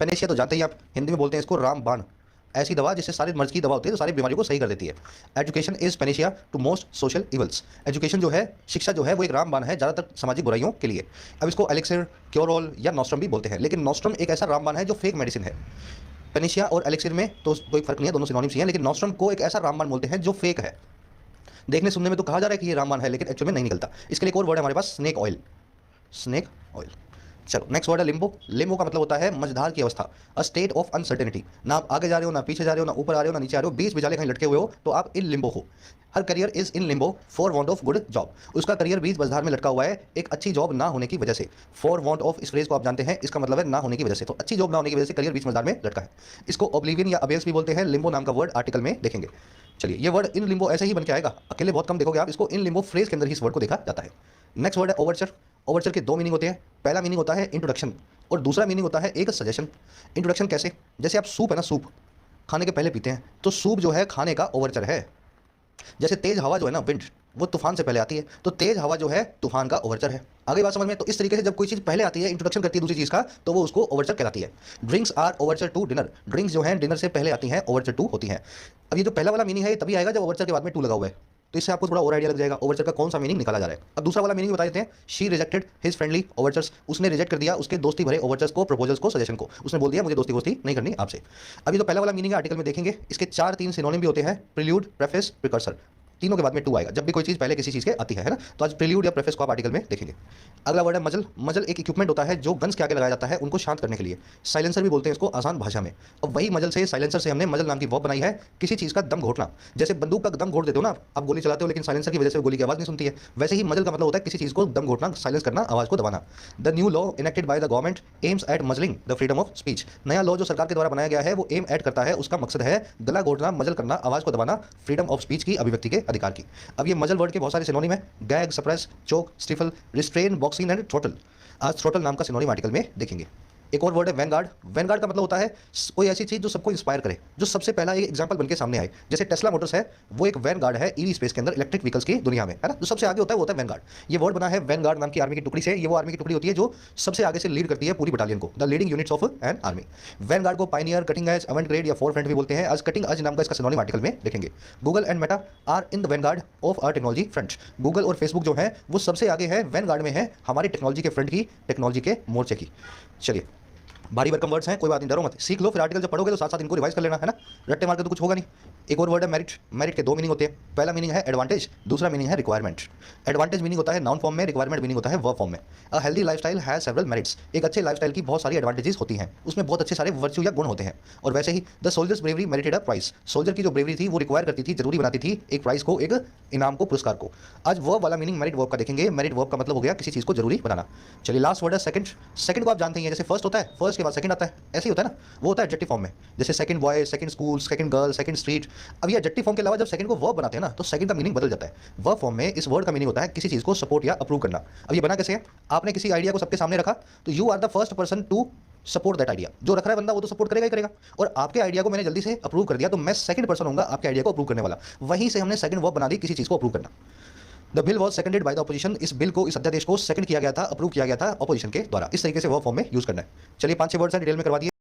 Panacea तो जानते ही आप, हिंदी में बोलते हैं इसको रामबाण। ऐसी दवा जिससे सारी मर्ज की दवा होती है, तो सारी बीमारियों को सही कर देती है। Education is panacea to most social evils. Education जो है, शिक्षा जो है, वो एक रामबाण है ज़्यादातर सामाजिक बुराइयों के लिए। अब इसको एलिक्सिर, क्योरॉल या नॉस्ट्रम भी बोलते हैं, लेकिन नॉस्ट्रम एक ऐसा रामबाण है जो फेक मेडिसिन है। पेनेशिया और एलिक्सिर में तो कोई फर्क नहीं है, दोनों सिनोनिम्स ही हैं, लेकिन नॉस्ट्रम को एक ऐसा रामबाण बोलते हैं जो फेक है। देखने सुनने में तो कहा जा रहा है कि ये रामबाण है, लेकिन एक्चुअल में नहीं निकलता। इसके लिए एक और वर्ड है हमारे पास, स्नेक ऑयल। Snake oil. चलो नेक्स्ट वर्ड है लिम्बो। लिम्बो का मतलब होता है मझधार की अवस्था, अ स्टेट ऑफ अनसर्टेनिटी। ना आप आगे जा रहे हो, ना पीछे जा रहे हो, ना ऊपर आ रहे हो, ना नीचे आ रहे हो, बीच बिचाले कहीं लटके हुए हो, तो आप इन लिम्बो हो। Her career is in Limbo for want of good job. उसका करियर बीच मझधार में लटका हुआ है एक अच्छी जॉब ना होने की वजह से। फॉर वांट ऑफ, इस फ्रेज को आप जानते हैं, इसका मतलब है ना होने की वजह से। तो अच्छी जॉब ना होने की वजह से करियर बीच मझधार में लटका है। इसको ओब्लिवियन या अबेयस भी बोलते हैं। लिम्बो नाम का वर्ड आर्टिकल में देखेंगे। चलिए, ये वर्ड इन लिम्बो ऐसे ही बन के आएगा, अकेले बहुत कम देखोगे आप इसको। इन लिम्बो फ्रेज के अंदर ही इस वर्ड को देखा जाता है। नेक्स्ट वर्ड है ओवरचर। ओवरचर के दो मीनिंग होते हैं। पहला मीनिंग होता है इंट्रोडक्शन और दूसरा मीनिंग होता है एक सजेशन। इंट्रोडक्शन कैसे? जैसे आप सूप है ना, सूप खाने के पहले पीते हैं, तो सूप जो है खाने का ओवरचर है। जैसे तेज हवा जो है ना, विंड, वो तूफान से पहले आती है, तो तेज हवा जो है तूफान का ओवरचर है। आगे बात समझ में? तो इस तरीके से जब कोई चीज़ पहले आती है, इंट्रोडक्शन करती है दूसरी चीज़ का, तो वो उसको ओवरचर कहलाती है। Drinks are overture to dinner. Drinks जो है डिनर से पहले आती हैं, ओवरचर टू होती हैं। अब ये जो पहला वाला मीनिंग है, ये तभी आएगा जब ओवरचर के बाद में टू लगा हुआ है, तो इससे आपको थोड़ा और आइडिया लग जाएगा ओवरचर का कौन सा मीनिंग निकाला जा रहा है। अब दूसरा वाला मीनिंग बता देते हैं। She rejected his friendly overtures. उसने रिजेक्ट कर दिया उसके दोस्ती भरे ओवरचर्स को, प्रपोजल्स को, सजेशन को। उसने बोल दिया मुझे दोस्ती वोस्ती नहीं करनी आपसे। अभी तो पहला वाला मीनिंग है, आर्टिकल में देखेंगे। इसके चार तीन सिनोनिम भी होते हैं, प्रिल्यूड, प्रेफेस, प्रिकर्सर। तीनों के बाद में टू आएगा जब भी कोई चीज़ पहले किसी चीज़ के आती है ना। तो आज प्रिल्यूड या प्रेफेस को आप आर्टिकल में देखेंगे। अगला वर्ड है मजल। मजल एक इक्विपमेंट होता है जो गन्स के आगे लगाया जाता है उनको शांत करने के लिए। साइलेंसर भी बोलते हैं इसको आसान भाषा में। अब वही मजल से, साइलेंसर से हमने मजल नाम की वर्ब बनाई है, किसी चीज़ का दम घोटना। जैसे बंदूक का दम घोट देते हो ना आप, गोली चलाते हो लेकिन साइलेंसर की वजह से गोली की आवाज़ नहीं सुनती है, वैसे ही मजल का मतलब होता है किसी चीज़ को दम घोटना, साइलेंस करना, आवाज़ को दबाना। The new law enacted by the government aims at मजलिंग the freedom of speech. नया लॉ जो सरकार के द्वारा बनाया गया है, वो एम एड करता है, उसका मकसद है गला घोटना, मजल करना, आवाज़ को दबाना, फ्रीडम ऑफ स्पीच की, अभिव्यक्ति के अधिकार की। अब ये मजल वर्ड के बहुत सारे सिनोनिम है। Gag, suppress, choke, stifle, restrain, boxing and throttle. आज थ्रोटल नाम का सिनोनिम आर्टिकल में देखेंगे। एक और वर्ड है वैनगार्ड। वैनगार्ड का मतलब होता है कोई ऐसी चीज़ जो सबको इंस्पायर करे, जो सबसे पहला एक एग्जांपल बनके सामने आए। जैसे टेस्ला मोटर्स है, वो एक वैनगार्ड है ईवी स्पेस के अंदर, इलेक्ट्रिक व्हीकल्स की दुनिया में, है ना। जो सबसे आगे होता है वो होता है वैनगार्ड। ये वर्ड बना है वैनगार्ड नाम की आर्मी की टुकड़ी से। ये वो आर्मी की टुकड़ी होती है जो सबसे आगे से लीड करती है पूरी बटालियन को, the leading units of an army. Vanguard को पायनियर, कटिंग एज, अवेंट ग्रेड या फोर फ्रंट भी बोलते हैं। आज कटिंग एज नाम का इसका सिनोनिम आर्टिकल में देखेंगे। Google and Meta are in the vanguard of our technology front. Google और फेसबुक जो है वो सबसे आगे है, वैनगार्ड में है, हमारी टेक्नोलॉजी के फ्रंट की, टेक्नोलॉजी के मोर्चे की। चलिए, भारी भरकम वर्ड्स हैं, कोई बात नहीं, डरो मत, सीख लो, फिर आर्टिकल जब पढ़ोगे तो साथ साथ इनको रिवाइज कर लेना, है ना। रट्टे मार के तो कुछ होगा नहीं। एक और वर्ड है मेरिट। मेरिट के दो मीनिंग होते हैं। पहला मीनिंग है एडवांटेज, दूसरा मीनिंग है रिक्वायरमेंट। एडवांटेज मीनिंग होता है नाउन फॉर्म में, रिक्वायरमेंट मीनिंग होता है वर्ब फॉर्म में। A healthy lifestyle has several merits. एक अच्छे लाइफस्टाइल की बहुत सारी एडवांटेजेस होती हैं, उसमें बहुत अच्छे सारे वर्च्यू या गुण होते हैं। और वैसे ही the soldiers bravery merited a prize. Soldier की जो ब्रेवरी थी वो रिक्वायर करती थी, जरूरी बनाती थी एक प्राइज को, एक इनाम को, पुरस्कार को। आज वर्ब वाला मीनिंग मेरिट वर्ब का देखेंगे। मेरिट वर्ब का मतलब हो गया किसी चीज़ को जरूरी बनाना। चलिए, लास्ट वर्ड है सेकंड। सेकंड को आप जानते हैं, जैसे फर्स्ट होता है, फर्स्ट के बाद सेकंड आता है, ऐसे ही होता है ना, वो होता है एडजेक्टिव फॉर्म में। जैसे second boy, second school, second girl, second street. अब ये एडजेक्टिव फॉर्म के अलावा जब सेकंड को वर्ब बनाते हैं ना, तो सेकंड का मीनिंग बदल जाता है। वर्ब फॉर्म में इस वर्ड का मीनिंग होता है किसी चीज़ को सपोर्ट या अप्रूव करना। अब ये बना कैसे है? आपने किसी आइडिया को सबके सामने रखा, तो you are the first person to support that idea. जो रख रहा है बंदा वो तो सपोर्ट करेगा ही करेगा, और आपके आइडिया को मैंने जल्दी से अप्रूव कर दिया, तो मैं सेकंड पर्सन होऊंगा आपके आइडिया को अप्रूव करने वाला। वहीं से हमने सेकंड वर्ब बना दी, किसी चीज़ को अप्रूव करना। The bill was seconded by the opposition. इस बिल को, इस अध्यादेश को सेकंड किया गया था, अप्रूव किया गया था अपोजिशन के द्वारा। इस तरीके से वर्ब फॉर्म में यूज करना है। चलिए, 5-6 वर्ड्स हैं, डिटेल में करवा दिए।